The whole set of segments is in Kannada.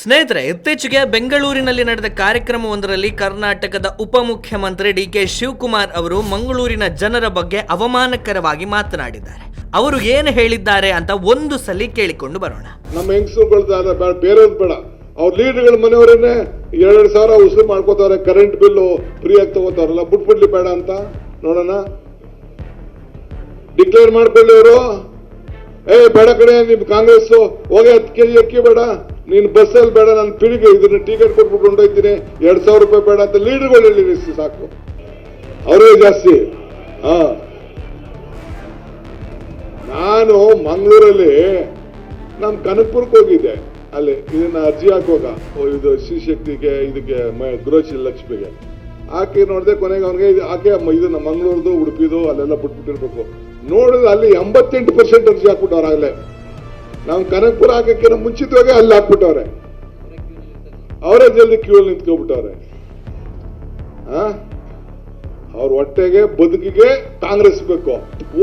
ಸ್ನೇಹಿತರೆ, ಇತ್ತೀಚೆಗೆ ಬೆಂಗಳೂರಿನಲ್ಲಿ ನಡೆದ ಕಾರ್ಯಕ್ರಮವೊಂದರಲ್ಲಿ ಕರ್ನಾಟಕದ ಉಪಮುಖ್ಯಮಂತ್ರಿ ಡಿ.ಕೆ. ಶಿವಕುಮಾರ್ ಅವರು ಮಂಗಳೂರಿನ ಜನರ ಬಗ್ಗೆ ಅವಮಾನಕರವಾಗಿ ಮಾತನಾಡಿದ್ದಾರೆ. ಅವರು ಏನು ಹೇಳಿದ್ದಾರೆ ಅಂತ ಒಂದು ಸಲ ಕೇಳಿಕೊಂಡು ಬರೋಣ. ನಮ್ಮ ಹೆಂಗಸರುಗಳು ಬೇರೆಯವ್ರು ಬೇಡ, ಅವ್ರ ಲೀಡರ್ಗಳ ಮನೆಯವರೇನೆ 2,000 ಉಸುರು ಮಾಡ್ಕೋತಾರೆ, ಕರೆಂಟ್ ಬಿಲ್ಲು ಫ್ರೀ ಆಗಿ ತಗೋತಾರಲ್ಲ, ಬಿಟ್ಬಿಡ್ಲಿ ಬೇಡ ಅಂತ ನೋಡೋಣ. ಡಿಕ್ಲೇರ್ ಮಾಡ್ಕೊಳ್ಳಿ ಅವರು, ಬೇಡ ಕಡೆ ನಿಮ್ ಕಾಂಗ್ರೆಸ್ ಹೋಗಿ 10 kg ಅಕ್ಕಿ ಬೇಡ, ನೀನ್ ಬಸ್ಸಲ್ಲಿ ಬೇಡ, ನಾನು ಪಿಡಿಗೆ ಇದನ್ನ ಟಿಕೆಟ್ ಕೊಟ್ಬಿಟ್ಟು ಹೊಂಟೋಯ್ತೀನಿ, 2,000 ರೂಪಾಯಿ ಬೇಡ ಅಂತ ಲೀಡರ್ಗಳು ಹೇಳಿ ಸಾಕು, ಅವರೇ ಜಾಸ್ತಿ. ನಾನು ಮಂಗಳೂರಲ್ಲಿ ನಮ್ ಕನಕಪುರಕ್ಕೆ ಹೋಗಿದ್ದೆ, ಅಲ್ಲಿ ಇದನ್ನ ಅರ್ಜಿ ಹಾಕುವಾಗ ಇದು ಶ್ರೀಶಕ್ತಿಗೆ ಇದಕ್ಕೆ ಗೃಹಶೀಲ ಲಕ್ಷ್ಮಿಗೆ ಹಾಕಿ ನೋಡಿದೆ. ಕೊನೆಗೆ ಅವನಿಗೆ ಆಕೆ ಇದನ್ನ ಮಂಗಳೂರ್ದು ಉಡುಪಿದು ಅಲ್ಲೆಲ್ಲ ಬಿಟ್ಬಿಟ್ಟಿರ್ಬೇಕು. ನೋಡಿದ್ರೆ ಅಲ್ಲಿ 88% ಅರ್ಜಿ ಹಾಕ್ಬಿಟ್ಟವ್ರ. ಆಗಲೇ ನಾವು ಕನಕಪುರ ಹಾಕಕ್ಕೆ ಮುಂಚಿತವಾಗಿ ಅಲ್ಲಿ ಹಾಕ್ಬಿಟ್ಟವ್ರೆ, ಅವರೇ ಜಲ್ದಿ ಕ್ಯೂ ಅಲ್ಲಿ ನಿಂತ್ಕೊಬಿಟ್ಟವ್ರೆ. ಅವ್ರ ಹೊಟ್ಟೆಗೆ ಬದುಕಿಗೆ ಕಾಂಗ್ರೆಸ್ ಬೇಕು,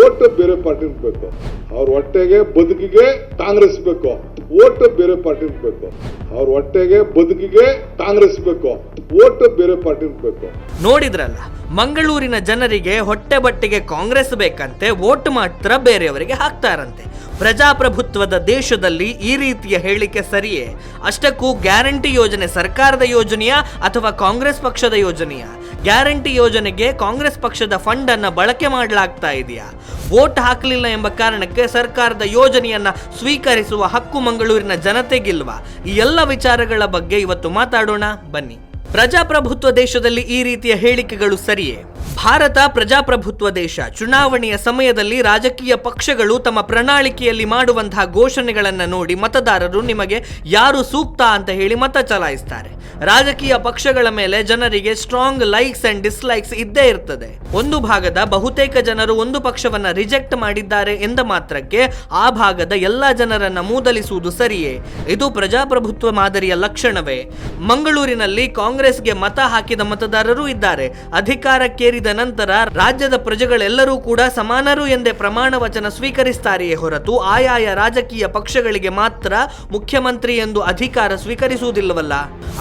ಓಟ್ ಬೇರೆ ಪಾರ್ಟಿ ಬೇಕು. ಅವ್ರ ಹೊಟ್ಟೆಗೆ ಬದುಕಿಗೆ ಕಾಂಗ್ರೆಸ್ ಬೇಕು, ಓಟ್ ಬೇರೆ ಪಾರ್ಟಿ ಬೇಕು. ಅವ್ರ ಹೊಟ್ಟೆಗೆ ಬದುಕಿಗೆ ಕಾಂಗ್ರೆಸ್ ಬೇಕು, ಓಟ್ ಬೇರೆ ಪಾರ್ಟಿ ಬೇಕು. ನೋಡಿದ್ರಲ್ಲ, ಮಂಗಳೂರಿನ ಜನರಿಗೆ ಹೊಟ್ಟೆ ಬಟ್ಟೆಗೆ ಕಾಂಗ್ರೆಸ್ ಬೇಕಂತೆ, ವೋಟ್ ಮಾತ್ರ ಬೇರೆಯವರಿಗೆ ಹಾಕ್ತಾರಂತೆ. ಪ್ರಜಾಪ್ರಭುತ್ವದ ದೇಶದಲ್ಲಿ ಈ ರೀತಿಯ ಹೇಳಿಕೆ ಸರಿಯೇ? ಅಷ್ಟಕ್ಕೂ ಗ್ಯಾರಂಟಿ ಯೋಜನೆ ಸರ್ಕಾರದ ಯೋಜನೆಯಾ ಅಥವಾ ಕಾಂಗ್ರೆಸ್ ಪಕ್ಷದ ಯೋಜನೆಯಾ? ಗ್ಯಾರಂಟಿ ಯೋಜನೆಗೆ ಕಾಂಗ್ರೆಸ್ ಪಕ್ಷದ ಫಂಡ್ ಅನ್ನ ಬಳಕೆ ಮಾಡಲಾಗ್ತಾ ಇದೆಯಾ? ವೋಟ್ ಹಾಕಲಿಲ್ಲ ಎಂಬ ಕಾರಣಕ್ಕೆ ಸರ್ಕಾರದ ಯೋಜನೆಯನ್ನ ಸ್ವೀಕರಿಸುವ ಹಕ್ಕು ಮಂಗಳೂರಿನ ಜನತೆಗಿಲ್ವಾ? ಈ ಎಲ್ಲ ವಿಚಾರಗಳ ಬಗ್ಗೆ ಇವತ್ತು ಮಾತಾಡೋಣ ಬನ್ನಿ. ಪ್ರಜಾಪ್ರಭುತ್ವ ದೇಶದಲ್ಲಿ ಈ ರೀತಿಯ ಹೇಳಿಕೆಗಳು ಸರಿಯೇ? ಭಾರತ ಪ್ರಜಾಪ್ರಭುತ್ವ ದೇಶ. ಚುನಾವಣೆಯ ಸಮಯದಲ್ಲಿ ರಾಜಕೀಯ ಪಕ್ಷಗಳು ತಮ್ಮ ಪ್ರಣಾಳಿಕೆಯಲ್ಲಿ ಮಾಡುವಂತಹ ಘೋಷಣೆಗಳನ್ನು ನೋಡಿ ಮತದಾರರು ನಿಮಗೆ ಯಾರು ಸೂಕ್ತ ಅಂತ ಹೇಳಿ ಮತ ಚಲಾಯಿಸ್ತಾರೆ. ರಾಜಕೀಯ ಪಕ್ಷಗಳ ಮೇಲೆ ಜನರಿಗೆ ಸ್ಟ್ರಾಂಗ್ ಲೈಕ್ಸ್ ಅಂಡ್ ಡಿಸ್ಲೈಕ್ಸ್ ಇದ್ದೇ ಇರ್ತದೆ. ಒಂದು ಭಾಗದ ಬಹುತೇಕ ಜನರು ಒಂದು ಪಕ್ಷವನ್ನ ರಿಜೆಕ್ಟ್ ಮಾಡಿದ್ದಾರೆ ಎಂದ ಮಾತ್ರಕ್ಕೆ ಆ ಭಾಗದ ಎಲ್ಲಾ ಜನರನ್ನ ಮೂದಲಿಸುವುದು ಸರಿಯೇ? ಇದು ಪ್ರಜಾಪ್ರಭುತ್ವ ಮಾದರಿಯ ಲಕ್ಷಣವೇ? ಮಂಗಳೂರಿನಲ್ಲಿ ಕಾಂಗ್ರೆಸ್ಗೆ ಮತ ಹಾಕಿದ ಮತದಾರರು ಇದ್ದಾರೆ. ಅಧಿಕಾರಕ್ಕೇರಿದ ನಂತರ ರಾಜ್ಯದ ಪ್ರಜೆಗಳೆಲ್ಲರೂ ಕೂಡ ಸಮಾನರು ಎಂದೇ ಪ್ರಮಾಣ ವಚನ ಸ್ವೀಕರಿಸುತ್ತಾರೆಯೇ ಹೊರತು ಆಯಾಯ ರಾಜಕೀಯ ಪಕ್ಷಗಳಿಗೆ ಮಾತ್ರ ಮುಖ್ಯಮಂತ್ರಿ ಎಂದು ಅಧಿಕಾರ ಸ್ವೀಕರಿಸುವುದಿಲ್ಲವಲ್ಲ.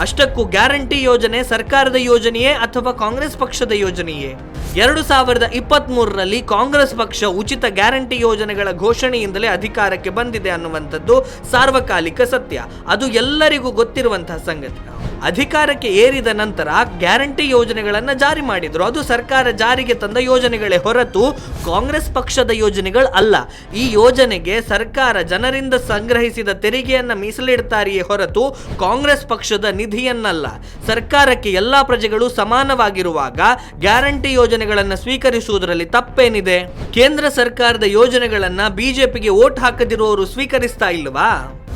ಅಷ್ಟಕ್ಕೂ ಗ್ಯಾರಂಟಿ ಯೋಜನೆ ಸರ್ಕಾರದ ಯೋಜನೆಯೇ ಅಥವಾ ಕಾಂಗ್ರೆಸ್ ಪಕ್ಷದ ಯೋಜನೆಯೇ? 2023ರಲ್ಲಿ ಕಾಂಗ್ರೆಸ್ ಪಕ್ಷ ಉಚಿತ ಗ್ಯಾರಂಟಿ ಯೋಜನೆಗಳ ಘೋಷಣೆಯಿಂದಲೇ ಅಧಿಕಾರಕ್ಕೆ ಬಂದಿದೆ ಅನ್ನುವಂಥದ್ದು ಸಾರ್ವಕಾಲಿಕ ಸತ್ಯ. ಅದು ಎಲ್ಲರಿಗೂ ಗೊತ್ತಿರುವಂತಹ ಸಂಗತಿ. ಅಧಿಕಾರಕ್ಕೆ ಏರಿದ ನಂತರ ಗ್ಯಾರಂಟಿ ಯೋಜನೆಗಳನ್ನು ಜಾರಿ ಮಾಡಿದ್ರು. ಅದು ಸರ್ಕಾರ ಜಾರಿಗೆ ತಂದ ಯೋಜನೆಗಳೇ ಹೊರತು ಕಾಂಗ್ರೆಸ್ ಪಕ್ಷದ ಯೋಜನೆಗಳು ಅಲ್ಲ. ಈ ಯೋಜನೆಗೆ ಸರ್ಕಾರ ಜನರಿಂದ ಸಂಗ್ರಹಿಸಿದ ತೆರಿಗೆಯನ್ನ ಮೀಸಲಿಡ್ತಾರೆಯೇ ಹೊರತು ಕಾಂಗ್ರೆಸ್ ಪಕ್ಷದ ನಿಧಿಯನ್ನಲ್ಲ. ಸರ್ಕಾರಕ್ಕೆ ಎಲ್ಲಾ ಪ್ರಜೆಗಳು ಸಮಾನವಾಗಿರುವಾಗ ಗ್ಯಾರಂಟಿ ಯೋಜನೆಗಳನ್ನು ಸ್ವೀಕರಿಸುವುದರಲ್ಲಿ ತಪ್ಪೇನಿದೆ? ಕೇಂದ್ರ ಸರ್ಕಾರದ ಯೋಜನೆಗಳನ್ನ ಬಿಜೆಪಿಗೆ ವೋಟ್ ಹಾಕದಿರುವವರು ಸ್ವೀಕರಿಸ್ತಾ ಇಲ್ವಾ?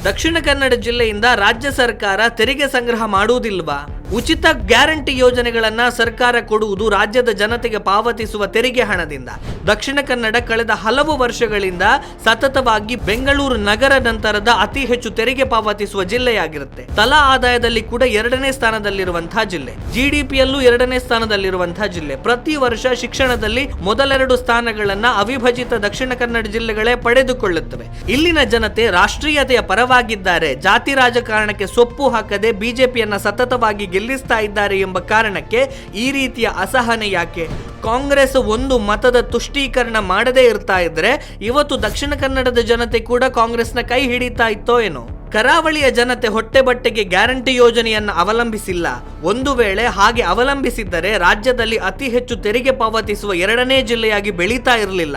ದಕ್ಷಿಣ ಕನ್ನಡ ಜಿಲ್ಲೆಯಿಂದ ರಾಜ್ಯ ಸರ್ಕಾರ ತೆರಿಗೆ ಸಂಗ್ರಹ ಮಾಡುವುದಿಲ್ವಾ? ಉಚಿತ ಗ್ಯಾರಂಟಿ ಯೋಜನೆಗಳನ್ನ ಸರ್ಕಾರ ಕೊಡುವುದು ರಾಜ್ಯದ ಜನತೆಗೆ ಪಾವತಿಸುವ ತೆರಿಗೆ ಹಣದಿಂದ. ದಕ್ಷಿಣ ಕನ್ನಡ ಕಳೆದ ಹಲವು ವರ್ಷಗಳಿಂದ ಸತತವಾಗಿ ಬೆಂಗಳೂರು ನಗರ ನಂತರದ ಅತಿ ಹೆಚ್ಚು ತೆರಿಗೆ ಪಾವತಿಸುವ ಜಿಲ್ಲೆಯಾಗಿರುತ್ತೆ. ತಲಾ ಆದಾಯದಲ್ಲಿ ಕೂಡ 2ನೇ ಸ್ಥಾನದಲ್ಲಿರುವಂತಹ ಜಿಲ್ಲೆ, ಜಿಡಿಪಿಯಲ್ಲೂ 2ನೇ ಸ್ಥಾನದಲ್ಲಿರುವಂತಹ ಜಿಲ್ಲೆ. ಪ್ರತಿ ವರ್ಷ ಶಿಕ್ಷಣದಲ್ಲಿ ಮೊದಲೆರಡು ಸ್ಥಾನಗಳನ್ನ ಅವಿಭಜಿತ ದಕ್ಷಿಣ ಕನ್ನಡ ಜಿಲ್ಲೆಗಳೇ ಪಡೆದುಕೊಳ್ಳುತ್ತವೆ. ಇಲ್ಲಿನ ಜನತೆ ರಾಷ್ಟ್ರೀಯತೆಯ ಪರವಾಗಿದ್ದಾರೆ. ಜಾತಿ ರಾಜಕಾರಣಕ್ಕೆ ಸೊಪ್ಪು ಹಾಕದೆ ಬಿಜೆಪಿಯನ್ನ ಸತತವಾಗಿ ಗೆಲ್ಲಿಸ್ತಾ ಇದ್ದಾರೆ ಎಂಬ ಕಾರಣಕ್ಕೆ ಈ ರೀತಿಯ ಅಸಹನೆ ಯಾಕೆ? ಕಾಂಗ್ರೆಸ್ ಒಂದು ಮತದ ತುಷ್ಟೀಕರಣ ಮಾಡದೇ ಇರ್ತಾ ಇದ್ರೆ ಇವತ್ತು ದಕ್ಷಿಣ ಕನ್ನಡದ ಜನತೆ ಕೂಡ ಕಾಂಗ್ರೆಸ್ನ ಕೈ ಹಿಡಿತಾ ಇತ್ತೋ ಏನೋ. ಕರಾವಳಿಯ ಜನತೆ ಹೊಟ್ಟೆ ಬಟ್ಟೆಗೆ ಗ್ಯಾರಂಟಿ ಯೋಜನೆಯನ್ನು ಅವಲಂಬಿಸಿಲ್ಲ. ಒಂದು ವೇಳೆ ಹಾಗೆ ಅವಲಂಬಿಸಿದ್ದರೆ ರಾಜ್ಯದಲ್ಲಿ ಅತಿ ಹೆಚ್ಚು ತೆರಿಗೆ ಪಾವತಿಸುವ 2ನೇ ಜಿಲ್ಲೆಯಾಗಿ ಬೆಳೀತಾ ಇರಲಿಲ್ಲ.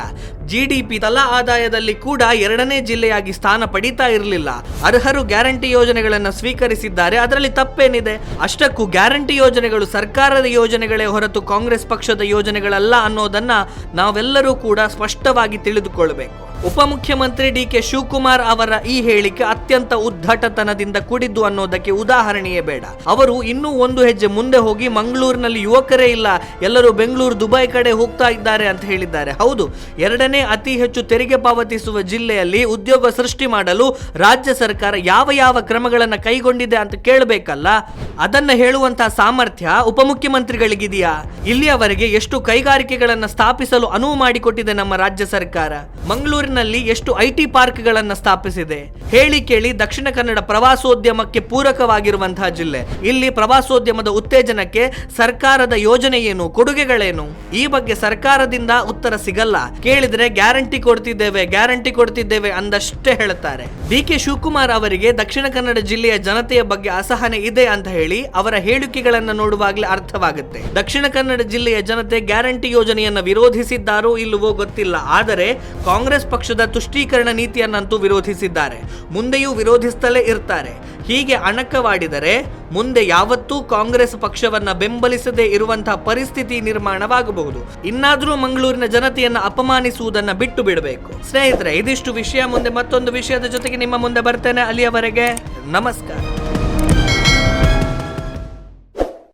ಜಿಡಿಪಿ ತಲಾ ಆದಾಯದಲ್ಲಿ ಕೂಡ 2ನೇ ಜಿಲ್ಲೆಯಾಗಿ ಸ್ಥಾನ ಪಡೀತಾ ಇರಲಿಲ್ಲ. ಅರ್ಹರು ಗ್ಯಾರಂಟಿ ಯೋಜನೆಗಳನ್ನು ಸ್ವೀಕರಿಸಿದ್ದಾರೆ, ಅದರಲ್ಲಿ ತಪ್ಪೇನಿದೆ? ಅಷ್ಟಕ್ಕೂ ಗ್ಯಾರಂಟಿ ಯೋಜನೆಗಳು ಸರ್ಕಾರದ ಯೋಜನೆಗಳೇ ಹೊರತು ಕಾಂಗ್ರೆಸ್ ಪಕ್ಷದ ಯೋಜನೆಗಳಲ್ಲ ಅನ್ನೋದನ್ನ ನಾವೆಲ್ಲರೂ ಕೂಡ ಸ್ಪಷ್ಟವಾಗಿ ತಿಳಿದುಕೊಳ್ಳಬೇಕು. ಉಪಮುಖ್ಯಮಂತ್ರಿ ಡಿ.ಕೆ. ಶಿವಕುಮಾರ್ ಅವರ ಈ ಹೇಳಿಕೆ ಅತ್ಯಂತ ಉದ್ದಟತನದಿಂದ ಕೂಡಿದ್ದು ಅನ್ನೋದಕ್ಕೆ ಉದಾಹರಣೆಯೇ ಬೇಡ. ಅವರು ಇನ್ನೂ ಒಂದು ಹೆಜ್ಜೆ ಮುಂದೆ ಹೋಗಿ ಮಂಗಳೂರಿನಲ್ಲಿ ಯುವಕರೇ ಇಲ್ಲ, ಎಲ್ಲರೂ ಬೆಂಗಳೂರು ದುಬೈ ಕಡೆ ಹೋಗ್ತಾ ಇದ್ದಾರೆ ಅಂತ ಹೇಳಿದ್ದಾರೆ. ಹೌದು, 2ನೇ ಅತಿ ಹೆಚ್ಚು ತೆರಿಗೆ ಪಾವತಿಸುವ ಜಿಲ್ಲೆಯಲ್ಲಿ ಉದ್ಯೋಗ ಸೃಷ್ಟಿ ಮಾಡಲು ರಾಜ್ಯ ಸರ್ಕಾರ ಯಾವ ಕ್ರಮಗಳನ್ನು ಕೈಗೊಂಡಿದೆ ಅಂತ ಕೇಳಬೇಕಲ್ಲ. ಅದನ್ನ ಹೇಳುವಂತಹ ಸಾಮರ್ಥ್ಯ ಉಪಮುಖ್ಯಮಂತ್ರಿಗಳಿಗಿದೆಯಾ? ಇಲ್ಲಿಯವರೆಗೆ ಎಷ್ಟು ಕೈಗಾರಿಕೆಗಳನ್ನು ಸ್ಥಾಪಿಸಲು ಅನುವು ಮಾಡಿಕೊಟ್ಟಿದೆ ನಮ್ಮ ರಾಜ್ಯ ಸರ್ಕಾರ? ಮಂಗಳೂರಿನ ಮಂಗಳೂರಿನಲ್ಲಿ ಎಷ್ಟು IT ಪಾರ್ಕ್ಗಳನ್ನು ಸ್ಥಾಪಿಸಿದೆ. ಹೇಳಿ ಕೇಳಿ ದಕ್ಷಿಣ ಕನ್ನಡ ಪ್ರವಾಸೋದ್ಯಮಕ್ಕೆ ಪೂರಕವಾಗಿರುವಂತಹ ಜಿಲ್ಲೆ. ಇಲ್ಲಿ ಪ್ರವಾಸೋದ್ಯಮದ ಉತ್ತೇಜನಕ್ಕೆ ಸರ್ಕಾರದ ಯೋಜನೆ ಏನು, ಕೊಡುಗೆಗಳೇನು? ಈ ಬಗ್ಗೆ ಸರ್ಕಾರದಿಂದ ಉತ್ತರ ಸಿಗಲ್ಲ. ಕೇಳಿದ್ರೆ ಗ್ಯಾರಂಟಿ ಕೊಡ್ತಿದ್ದೇವೆ ಅಂದಷ್ಟೇ ಹೇಳ್ತಾರೆ. DK ಶಿವಕುಮಾರ್ ಅವರಿಗೆ ದಕ್ಷಿಣ ಕನ್ನಡ ಜಿಲ್ಲೆಯ ಜನತೆಯ ಬಗ್ಗೆ ಅಸಹನೆ ಇದೆ ಅಂತ ಹೇಳಿ ಅವರ ಹೇಳಿಕೆಗಳನ್ನು ನೋಡುವಾಗಲೇ ಅರ್ಥವಾಗುತ್ತೆ. ದಕ್ಷಿಣ ಕನ್ನಡ ಜಿಲ್ಲೆಯ ಜನತೆ ಗ್ಯಾರಂಟಿ ಯೋಜನೆಯನ್ನ ವಿರೋಧಿಸಿದ್ದಾರೋ ಇಲ್ಲವೋ ಗೊತ್ತಿಲ್ಲ, ಆದರೆ ಕಾಂಗ್ರೆಸ್ ಪಕ್ಷದ ತುಷ್ಟೀಕರಣ ನೀತಿಯನ್ನಂತೂ ವಿರೋಧಿಸಿದ್ದಾರೆ, ಮುಂದೆಯೂ ವಿರೋಧಿಸುತ್ತಲೇ ಇರ್ತಾರೆ. ಹೀಗೆ ಅಣಕವಾಡಿದರೆ ಮುಂದೆ ಯಾವತ್ತೂ ಕಾಂಗ್ರೆಸ್ ಪಕ್ಷವನ್ನ ಬೆಂಬಲಿಸದೇ ಇರುವಂತಹ ಪರಿಸ್ಥಿತಿ ನಿರ್ಮಾಣವಾಗಬಹುದು. ಇನ್ನಾದ್ರೂ ಮಂಗಳೂರಿನ ಜನತೆಯನ್ನ ಅಪಮಾನಿಸುವುದನ್ನ ಬಿಟ್ಟು ಬಿಡಬೇಕು. ಸ್ನೇಹಿತರೆ, ಇದಿಷ್ಟು ವಿಷಯ. ಮುಂದೆ ಮತ್ತೊಂದು ವಿಷಯದ ಜೊತೆಗೆ ನಿಮ್ಮ ಮುಂದೆ ಬರ್ತೇನೆ. ಅಲ್ಲಿಯವರೆಗೆ ನಮಸ್ಕಾರ.